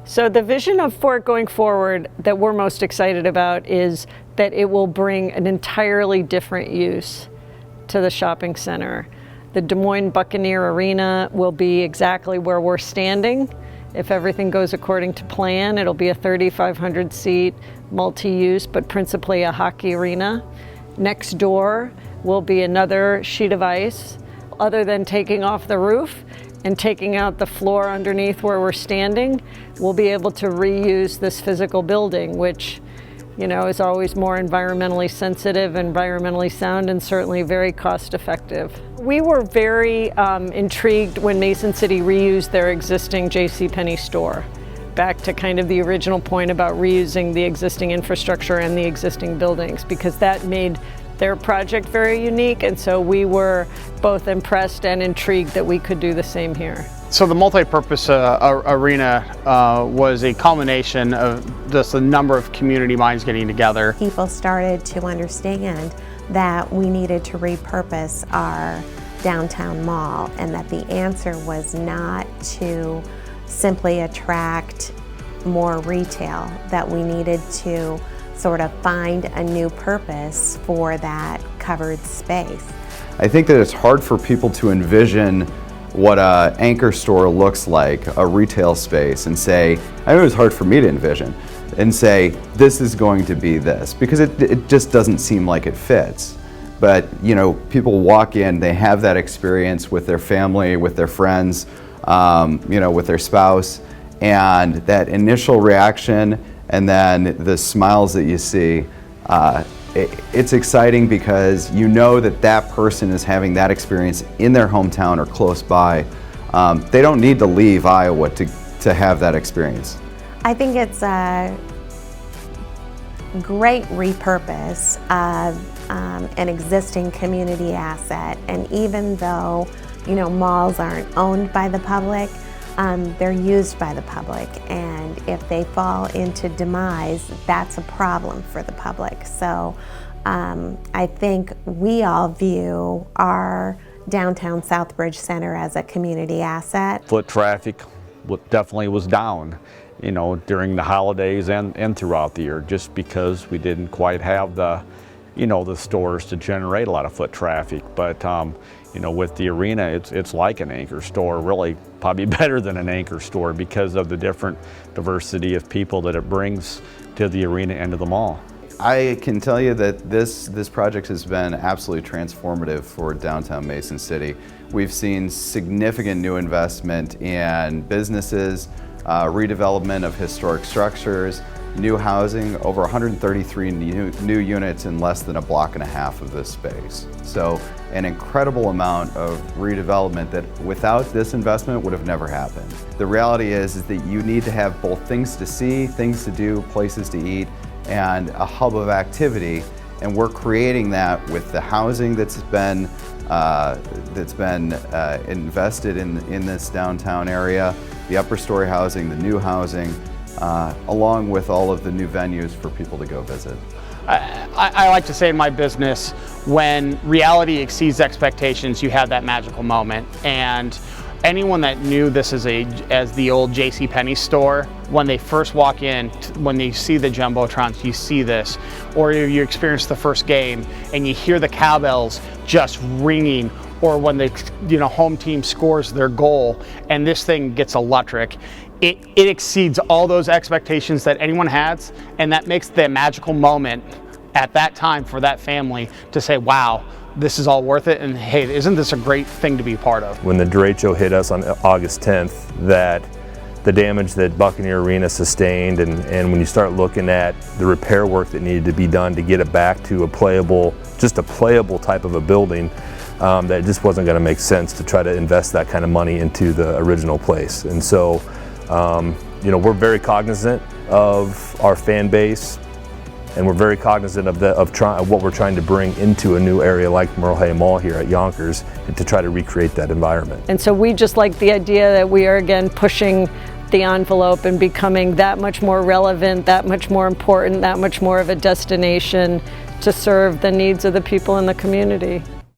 So the vision for it going forward that we're most excited about is that it will bring an entirely different use to the shopping center. The Des Moines Buccaneer Arena will be exactly where we're standing. If everything goes according to plan, it'll be a 3,500 seat multi-use, but principally a hockey arena. Next door will be another sheet of ice. Other than taking off the roof and taking out the floor underneath where we're standing, we'll be able to reuse this physical building, which, you know, is always more environmentally sensitive, environmentally sound, and certainly very cost effective. We were very intrigued when Mason City reused their existing JCPenney store. Back to kind of the original point about reusing the existing infrastructure and the existing buildings, because that made their project very unique, and so we were both impressed and intrigued that we could do the same here. So the multi-purpose arena was a culmination of just a number of community minds getting together. People started to understand that we needed to repurpose our downtown mall, and that the answer was not to simply attract more retail, that we needed to sort of find a new purpose for that covered space. I think that it's hard for people to envision what an anchor store looks like, a retail space, and say, I know it's hard for me to envision, and say, this is going to be this, because it just doesn't seem like it fits. But, you know, people walk in, they have that experience with their family, with their friends, you know, with their spouse, and that initial reaction and then the smiles that you see, it's exciting because you know that that person is having that experience in their hometown or close by. They don't need to leave Iowa to have that experience. I think it's a great repurpose of an existing community asset, and even though, you know, malls aren't owned by the public, they're used by the public, and if they fall into demise, that's a problem for the public. So I think we all view our downtown Southbridge Center as a community asset. Foot traffic definitely was down, you know, during the holidays and throughout the year, just because we didn't quite have the, you know, the stores to generate a lot of foot traffic. But you know, with the arena, it's like an anchor store, really probably better than an anchor store because of the different diversity of people that it brings to the arena and to the mall. I can tell you that this project has been absolutely transformative for downtown Mason City. We've seen significant new investment in businesses, redevelopment of historic structures, new housing, over 133 new units in less than a block and a half of this space. So an incredible amount of redevelopment that without this investment would have never happened. The reality is that you need to have both things to see, things to do, places to eat, and a hub of activity. And we're creating that with the housing that's been invested in this downtown area, the upper story housing, the new housing, along with all of the new venues for people to go visit. I like to say in my business, when reality exceeds expectations, you have that magical moment. And anyone that knew this as the old JCPenney store, when they first walk in, when they see the Jumbotrons, you see this, or you experience the first game and you hear the cowbells just ringing, or when the home team scores their goal and this thing gets electric. It exceeds all those expectations that anyone has, and that makes the magical moment at that time for that family to say, wow, this is all worth it, and hey, isn't this a great thing to be part of? When the derecho hit us on August 10th, that the damage that Buccaneer Arena sustained, and when you start looking at the repair work that needed to be done to get it back to a playable type of a building, that just wasn't going to make sense to try to invest that kind of money into the original place. And so, we're very cognizant of our fan base, and we're very cognizant of what we're trying to bring into a new area like Merle Mall here at Yonkers, and to try to recreate that environment. And so we just like the idea that we are again pushing the envelope and becoming that much more relevant, that much more important, that much more of a destination to serve the needs of the people in the community.